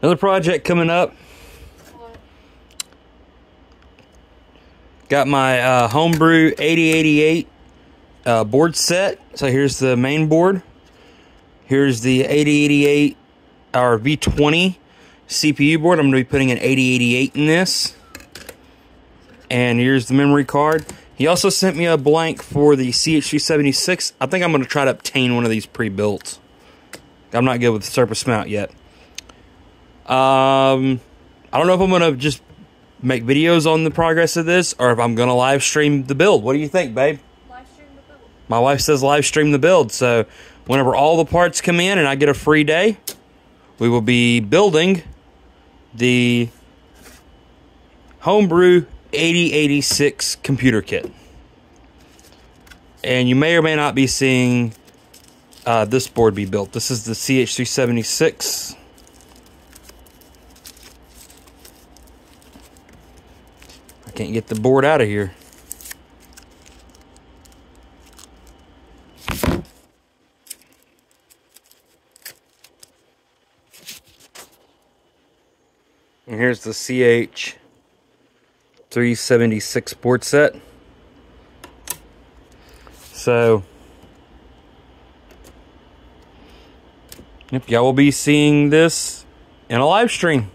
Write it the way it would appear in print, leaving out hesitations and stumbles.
Another project coming up. Got my Homebrew8088 board set. So here's the main board. Here's the 8088 or V20 CPU board. I'm going to be putting an 8088 in this. And here's the memory card. He also sent me a blank for the CH376. I think I'm going to try to obtain one of these pre-built. I'm not good with the surface mount yet. I don't know if I'm going to just make videos on the progress of this or if I'm going to live stream the build. What do you think, babe? Live stream the build. My wife says live stream the build. So whenever all the parts come in and I get a free day, we will be building the Homebrew 8086 computer kit. And you may or may not be seeing this board be built. This is the CH376. I can't get the board out of here. And here's the CH376 board set. So, yep, y'all will be seeing this in a live stream.